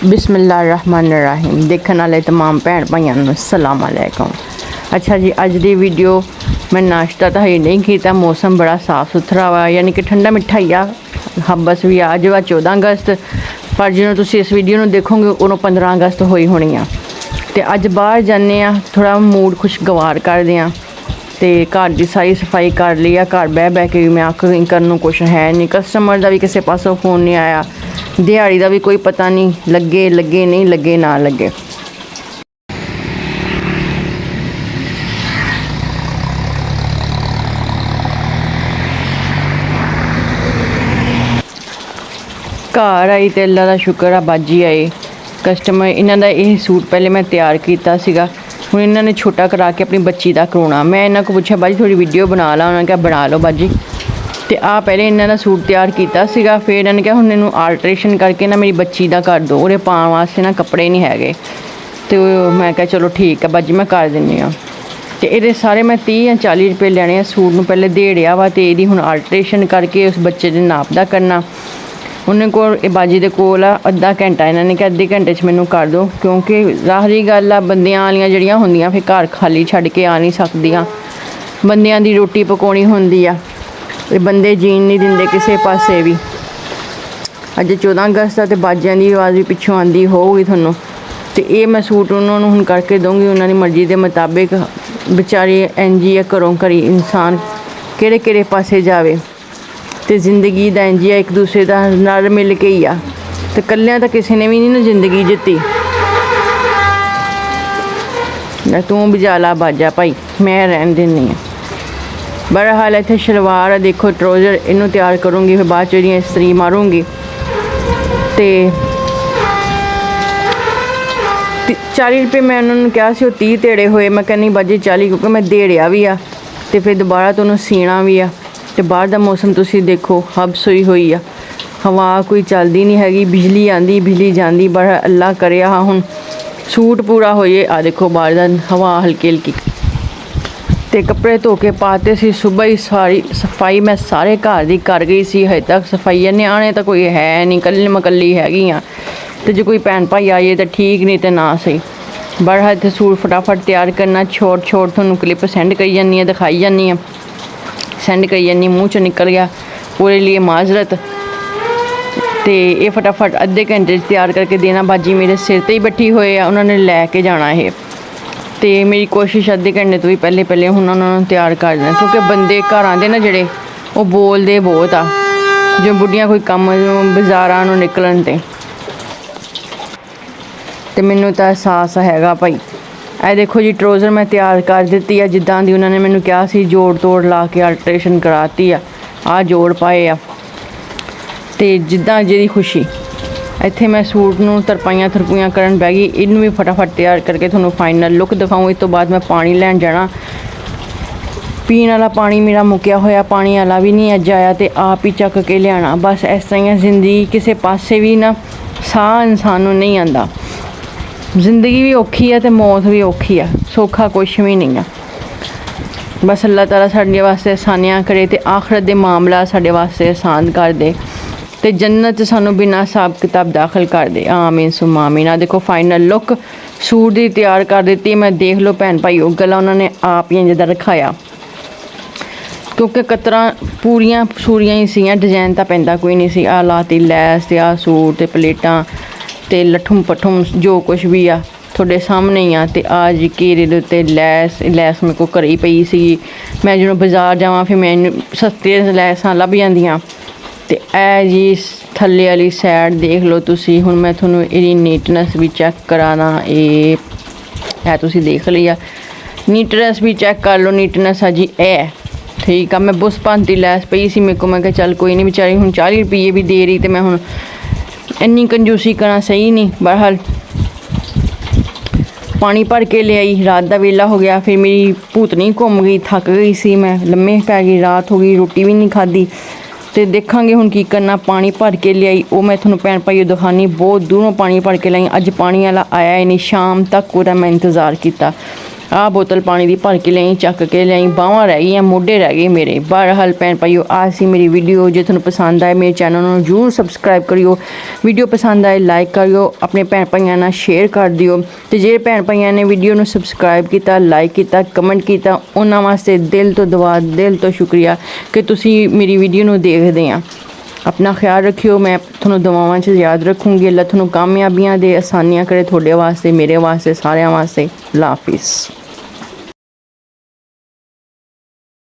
बिस्मिल्लाहिर्रहमानिर्रहीम। देखने वाले तमाम भैन भाइयों को अस्सलाम वालेकुम। अच्छा जी, अज की वीडियो मैं नाश्ता तो हजे नहीं किया। मौसम बड़ा साफ सुथरा वा, यानी कि ठंडा मिठा ही आ। हब्बस भी अज वा 14 अगस्त, पर जो तुम इस वीडियो में देखोगे उन्होंने 15 अगस्त हुई होनी आ। तो अज बाहर जाने थोड़ा मूड खुशगवार करते हैं। तो घर की सारी सफाई कर ली है। घर बह बह के मैं आख करनों कुछ है नहीं। कस्टमर का भी किसी पासों फोन नहीं आया। दिहाड़ी का भी कोई पता नहीं, लगे लगे नहीं लगे ना लगे। घर आई तो अल्लाह का शुक्र आ, बाजी आए कस्टमर। इन्हों का यह सूट पहले मैं तैयार किया सीगा। हुण इन्होंने छोटा करा के अपनी बच्ची का कराउणा। मैं इन्हों को पूछा बाजी थोड़ी वीडियो बना ला। उन्होंने कहा बना लो बाजी। तो आ पहले इन्हों का सूट तैयार किया सीगा। फिर इन्होंने कहा हुण इन्हूं आल्ट्रेशन करके ना मेरी बच्ची का कर दो, उहदे पाउण वास्ते ना कपड़े नहीं हैगे। तो मैं कहा चलो ठीक है बाजी, मैं कर दिन्नी आ। तो ये सारे मैं 30 या 40 रुपये लेने आ। सूट में पहले देड़िया वा, तो यदी हुण आल्ट्रेशन करके उस बच्चे के नाप का करना। उन्हें को बाजी के कोल अद्धा घंटा, इन्होंने कहा अद्धे घंटे मैनू कर दो, क्योंकि ज़ाहरी गल आ बंदियां वालियां जड़ियां होंदियां फिर घर खाली छड्ड के आ नहीं सकदियां। बंदियां दी रोटी पकाउणी होंदी आ, बंदे जीन नहीं दिंदे किसी पासे भी। अज 14 अगस्त है तो बाजियां की आवाज़ भी पिछों आती होगी थोनों। तो ये मैं सूट उन्होंने हुण करके दूँगी उन्होंने मर्जी के मुताबिक। बेचारी इंज ही घरों घरी इंसान किहड़े किहड़े पासे जावे। तो जिंदगी का इंज ही एक दूसरे का नाल मिल के ही आ। तो कल्लियां तो किसी ने भी नहीं ना जिंदगी जित्ती। तू बजा ला बाजा भाई, मैं रहन देनी है। बहरहाल इत्थे शलवार देखो, ट्राउज़र इनू तैयार करूँगी, फिर बाद च इस्त्री मारूँगी। तो 40 रुपये मैं उन्होंने कहा सी, 30 देड़े हुए। मैं कहनी बाजी 40, क्योंकि मैं देड़िया भी आ तो फिर दोबारा तो उन्होंने सीना भी आ। तो बाहर का मौसम तुसीं देखो, हब्स हुई आ, हवा कोई चलती नहीं हैगी, बिजली आती बिजली जाती। बड़ा अल्लाह करे हाँ हुण सूट पूरा होइए। आ देखो बाहर का हवा हल्की हल्की। तो कपड़े धो के पाते सी सुबह ही। सारी सफाई मैं सारे घर की कर गई सी। हजे तक सफाई है, न्याणे तो कोई है नहीं, कल्ली मैं कल्ली हैगी हाँ। तो जो कोई भैन भाई आ जाए तो ठीक, नहीं तो ना सही। बड़ा इत्थे सूट फटाफट तैयार करना। छोट छोट थोनों क्लिप सेंड करी जानी है, दिखाई जानी है, सेंड करी जानी। मुँह चो निकल गया, पूरे लिए माजरत। तो ये फटाफट अद्धे घंटे तैयार करके देना। बाजी मेरे सिर ते ही बैठी हुए आ, उन्होंने लैके जाना है। तो मेरी कोशिश अद्धे घंटे तो भी पहले पहले उन्होंने तैयार कर देना, क्योंकि बंदे घर आते ना जड़े वो बोलते बहुत आ। जो बुढ़ियाँ कोई कम बाजारां नूं निकलन तो मैनू तो एहसास हैगा भाई। ए देखो जी, ट्राउज़र मैं तैयार कर दी है जिद्दां दी उन्होंने मैनू कहा सी। जोड़ तोड़ ला के अल्ट्रेशन कराती आ जोड़ पाए आ। तो जिद्दां जी खुशी। इत्थे मैं सूट नूं तरपाइयां थरपुइयां करन बह गई। इनू भी फटाफट तैयार करके थोनों फाइनल लुक दिखाऊँ। इस तो बाद मैं पानी लैन जाना। पीने वाला पानी मेरा मुक्या होया, पानी वाला भी नहीं अज आया, तो आप ही चक के लियाना। बस इस तरह जिंदगी किसी पासे भी ना साह इंसान नूं नहीं आंदा। जिंदगी भी औखी है तो मौत भी औखी है, सौखा कुछ भी नहीं है। बस अल्लाह ताला साडे वास्ते आसानियां करे, तो आखरत दे मामला साडे वास्ते आसान कर दे, तो जन्नत सानू बिना हिसाब किताब दाखिल कर दे। आमीन सुम्मा आमीन। आ देखो फाइनल लुक सूट की तैयार कर दी मैं। देख लो भैन भाई, गला उन्होंने आप ही जिदा रखाया, क्योंकि कतरा पूरियां सूरियां ही सी, डिजाइन तो पैंदा कोई नहीं सी। आ लाती लैस, ते आ सूट, ते प्लेटां, ते लट्ठुम पट्ठुम जो कुछ भी आ थोड़े सामने ही आ। तो आ जी घेरे दे उत्ते लैस मेरे को घरे ही पई सी। मैं जो बाजार जावां फिर मैं सस्ते लैसां लभ जांदियां। तो ए जी थल्ले वाली सैड देख लो तुसी। हुण मैं थोनों इहदी नीटनेस भी चैक कराना। ये तुसी देख लिया, नीटनेस भी चैक कर लो। नीटनेस है जी ए ठीक आ। मैं बुस भांति लैस पई सी मेरे को, मैं कहा चल कोई नहीं, बेचारी हुण 40 रुपये भी दे रही, तो मैं हुण इन्नी कंजूसी करना सही नहीं। बहरहाल पानी भर के ले आई। रात का वेला हो गया, फिर मेरी भूतनी घूम गई, थक गई सी मैं, लम्मे पै गई, रात हो गई, रोटी भी नहीं खाधी। तो देखांगे हुण की करना। पानी भर के ले आई, वो मैं थोनों भैन भाईओ दिखानी। बहुत दूरों पानी भर के लाई। अज पानी वाला आया ही नहीं, शाम तक पूरा मैं इंतज़ार किया। ਆ ਬੋਤਲ ਪਾਣੀ ਦੀ ਭਰ ਕੇ ਲਈ, ਚੱਕ ਕੇ ਲਈ, ਬਾਹਾਂ ਰਹਿ ਗਈਆਂ, ਮੋਢੇ ਰਹਿ ਗਏ ਮੇਰੇ। ਬਹਰਹਾਲ ਭੈਣ ਭਾਈਓ, ਆ ਸੀ ਮੇਰੀ ਵੀਡੀਓ। ਜੇ ਤੁਹਾਨੂੰ ਪਸੰਦ ਆਏ ਮੇਰੇ ਚੈਨਲ ਨੂੰ ਜ਼ਰੂਰ ਸਬਸਕ੍ਰਾਈਬ ਕਰਿਓ। ਵੀਡੀਓ ਪਸੰਦ ਆਏ ਲਾਈਕ ਕਰਿਓ, ਆਪਣੇ ਭੈਣ ਭਾਈਆਂ ਨਾਲ ਸ਼ੇਅਰ ਕਰ ਦਿਓ। ਤੇ ਜਿਹੜੇ ਭੈਣ ਭਾਈਆਂ ਨੇ ਵੀਡੀਓ ਨੂੰ ਸਬਸਕ੍ਰਾਈਬ ਕੀਤਾ, ਲਾਈਕ ਕੀਤਾ, ਕਮੈਂਟ ਕੀਤਾ, ਉਹਨਾਂ ਵਾਸਤੇ ਦਿਲ ਤੋਂ ਦੁਆ, ਦਿਲ ਤੋਂ ਸ਼ੁਕਰੀਆ ਕਿ ਤੁਸੀਂ ਮੇਰੀ ਵੀਡੀਓ ਨੂੰ ਦੇਖਦੇ ਆ। अपना ख्याल रखियो। मैं थोनों दुआवां च याद रखूँगी। अल्लाह थोनों कामयाबियां दे, आसानियां करे थोड़े वास्ते, मेरे वास्ते, सारे वास्ते। अल्लाह हाफिज़।